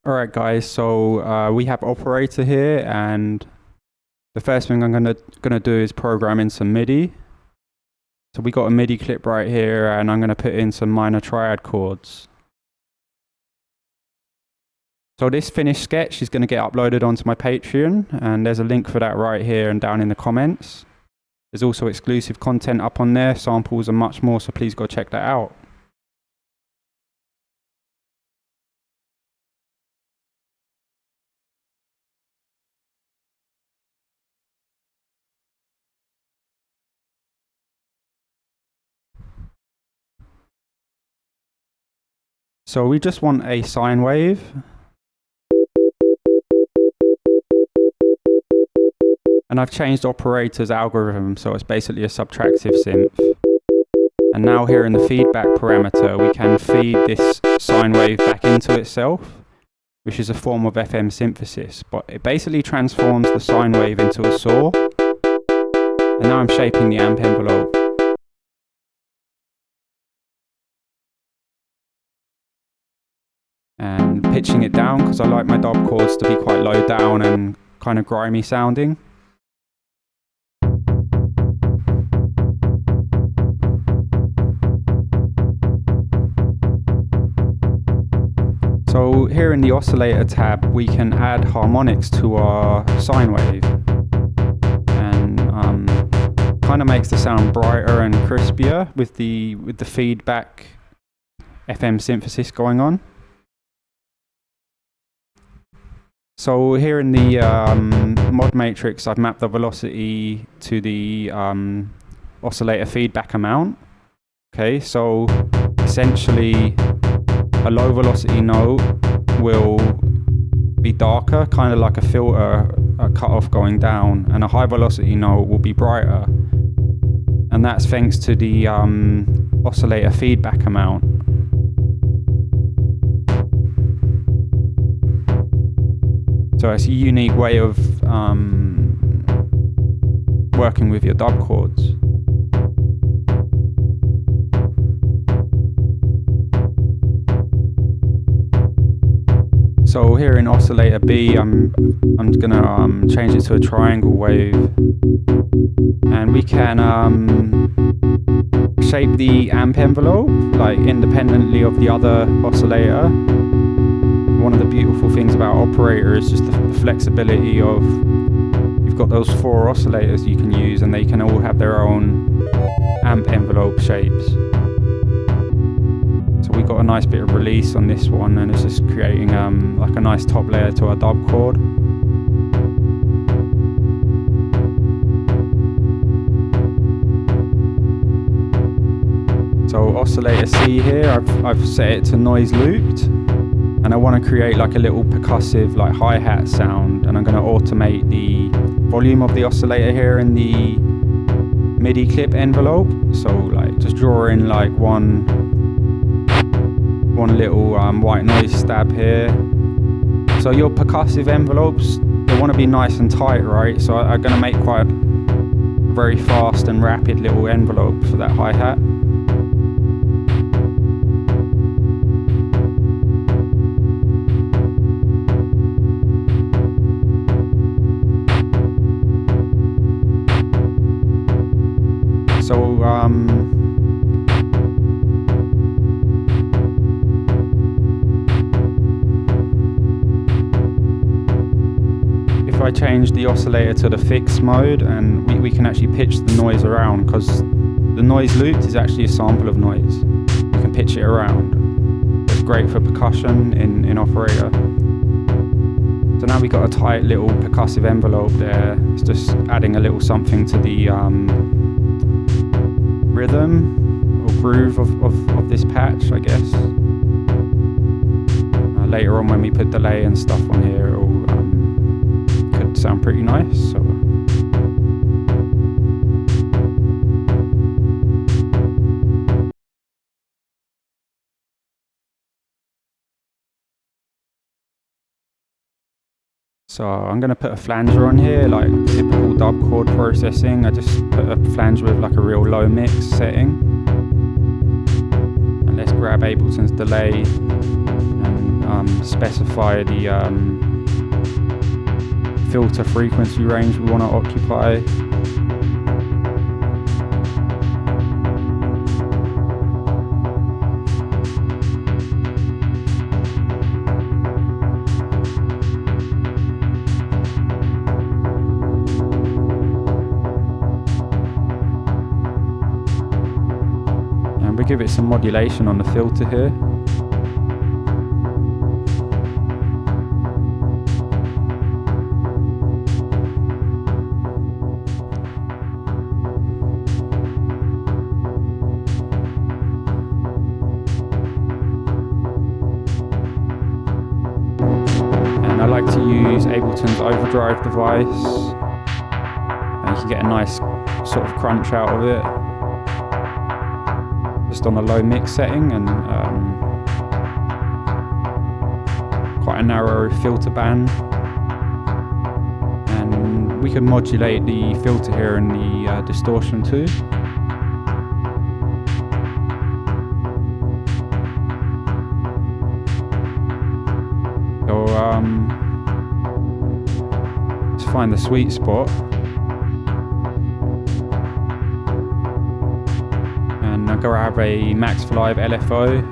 Alright guys, so we have operator here, and the first thing I'm gonna do is program in some MIDI. So we got a MIDI clip right here, and I'm gonna put in some minor triad chords. So this finished sketch is gonna get uploaded onto my Patreon, and there's a link for that right here and down in the comments. There's also exclusive content up on there, samples and much more, so please go check that out. So we just want a sine wave. And I've changed operator's algorithm, so it's basically a subtractive synth. And now here in the feedback parameter, we can feed this sine wave back into itself, which is a form of FM synthesis. But it basically transforms the sine wave into a saw. And now I'm shaping the amp envelope. And pitching it down, because I like my dub chords to be quite low down and kind of grimy sounding. So here in the oscillator tab, we can add harmonics to our sine wave, and kind of makes the sound brighter and crispier with the feedback FM synthesis going on. So here in the mod matrix, I've mapped the velocity to the oscillator feedback amount. Okay, so essentially a low velocity note will be darker, kind of like a filter, a cutoff going down, and a high velocity note will be brighter. And that's thanks to the oscillator feedback amount. So it's a unique way of working with your dub chords. So here in oscillator B, I'm gonna change it to a triangle wave, and we can shape the amp envelope like independently of the other oscillator. One of the beautiful things about operator is just the flexibility of, you've got those 4 oscillators you can use, and they can all have their own amp envelope shapes. So we got a nice bit of release on this one, and it's just creating like a nice top layer to our dub chord. So oscillator C here, I've set it to noise looped, and I want to create like a little percussive like hi-hat sound, and I'm going to automate the volume of the oscillator here in the MIDI clip envelope. So like just draw in like one little white noise stab here. So your percussive envelopes, they want to be nice and tight, right? So I'm going to make quite a very fast and rapid little envelope for that hi-hat. So if I change the oscillator to the fixed mode, and we can actually pitch the noise around, because the noise looped is actually a sample of noise. You can pitch it around. It's great for percussion in operator. So now we've got a tight little percussive envelope there. It's just adding a little something to the rhythm or groove of this patch, I guess. Later on when we put delay and stuff on here, it'll could sound pretty nice. So I'm going to put a flanger on here, like typical dub chord processing. I just put a flanger with like a real low mix setting. And let's grab Ableton's delay and specify the filter frequency range we want to occupy. And we give it some modulation on the filter here. I like to use Ableton's overdrive device, and you can get a nice sort of crunch out of it just on a low mix setting, and quite a narrow filter band. And we can modulate the filter here and the distortion too. So let's find the sweet spot, and I'll grab a Max for Live LFO,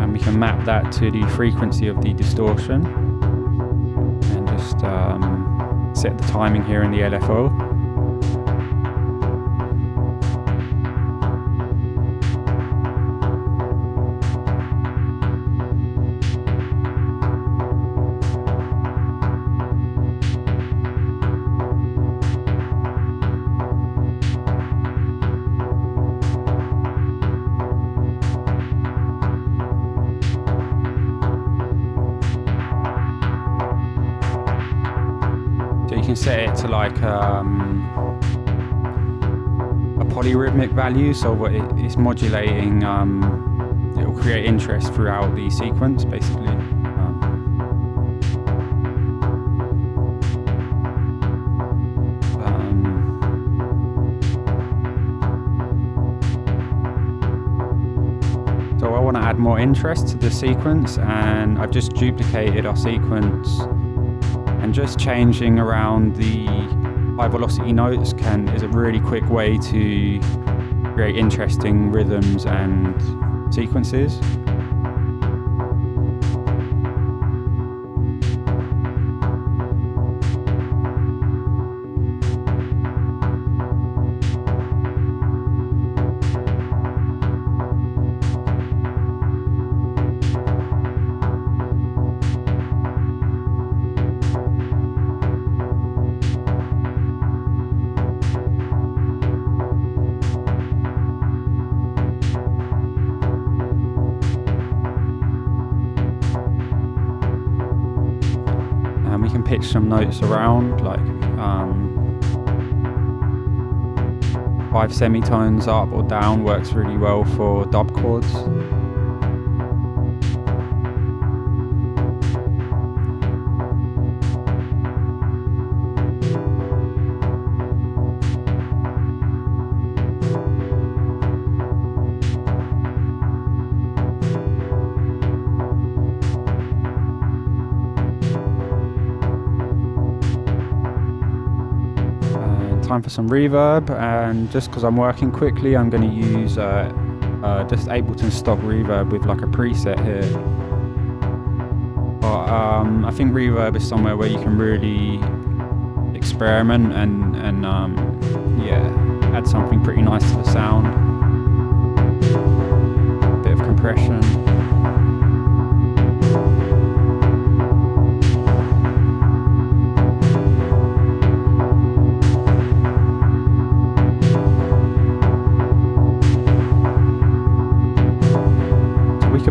and we can map that to the frequency of the distortion, and just set the timing here in the LFO. So you can set it to like a polyrhythmic value, so what it's modulating, it will create interest throughout the sequence basically. So I want to add more interest to the sequence, and I've just duplicated our sequence, and just changing around the high velocity notes is a really quick way to create interesting rhythms and sequences. We can pitch some notes around, like 5 semitones up or down works really well for dub chords. Time for some reverb, and just because I'm working quickly, I'm going to use just Ableton stock reverb with like a preset here. But I think reverb is somewhere where you can really experiment and yeah, add something pretty nice to the sound. A bit of compression.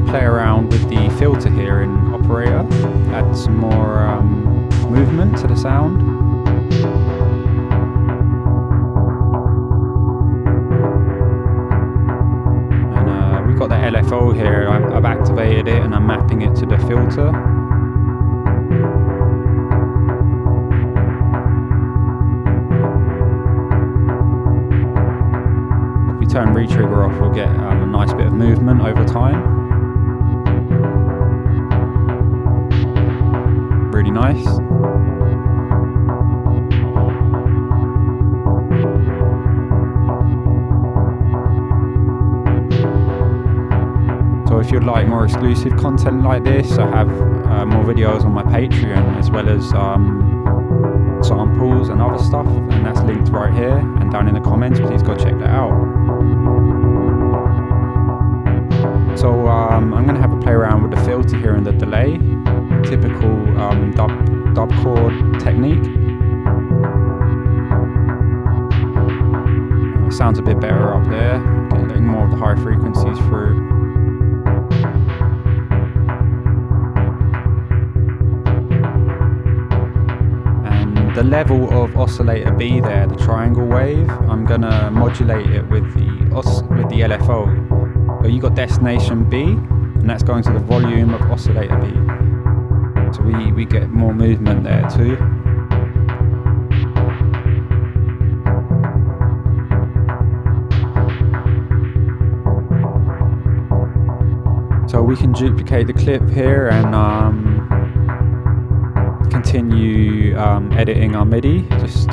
Play around with the filter here in Operator, add some more movement to the sound. And we've got the LFO here, I've activated it and I'm mapping it to the filter. If we turn retrigger off, we'll get a nice bit of movement over time. Really nice. So if you'd like more exclusive content like this, I have more videos on my Patreon, as well as samples and other stuff, and that's linked right here and down in the comments. Please go check that out. So I'm going to have a play around with the filter here and the delay. Typical dub chord technique. Sounds a bit better up there, getting more of the high frequencies through. The level of oscillator B there, the triangle wave, I'm gonna modulate it with the LFO. So you got destination B, and that's going to the volume of oscillator B. So we get more movement there too. So we can duplicate the clip here and continue editing our MIDI. Just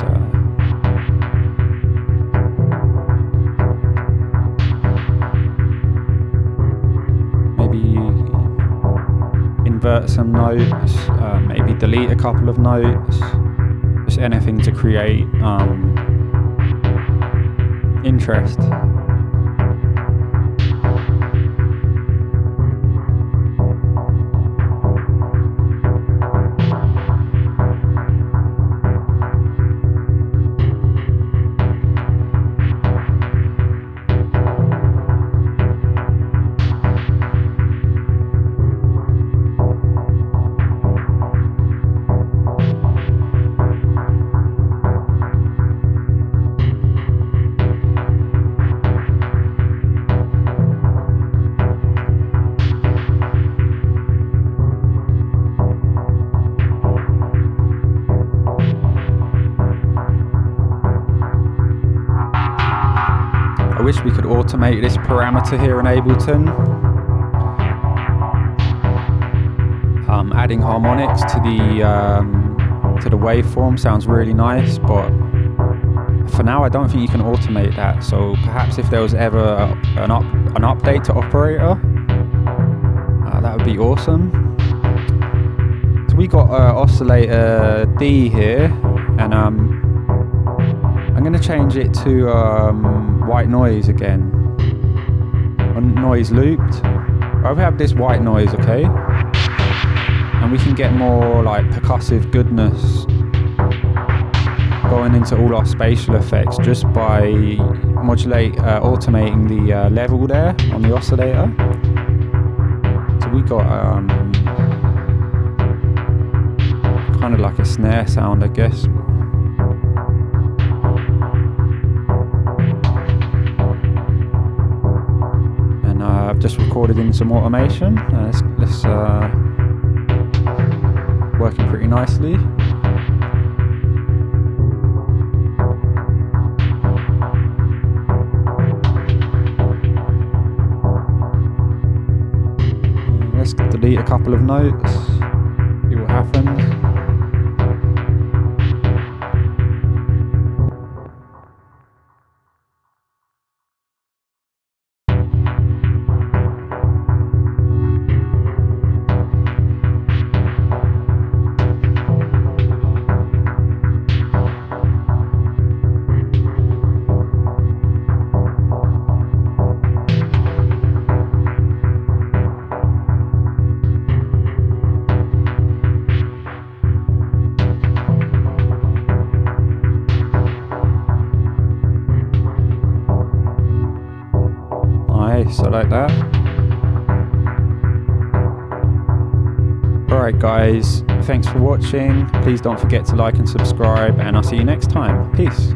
maybe invert some notes, maybe delete a couple of notes, just anything to create interest. I wish we could automate this parameter here in Ableton. Adding harmonics to the waveform sounds really nice, but for now I don't think you can automate that. So perhaps if there was ever an update to operator, that would be awesome. So we got oscillator D here, and I'm going to change it to white noise again, on noise looped. I have this white noise, okay, and we can get more like percussive goodness going into all our spatial effects just by automating the level there on the oscillator. So we got kind of like a snare sound, I guess. I've just recorded in some automation. Let's working pretty nicely. Let's delete a couple of notes, see what happens. Nice, I like that. Alright guys, thanks for watching. Please don't forget to like and subscribe, and I'll see you next time. Peace.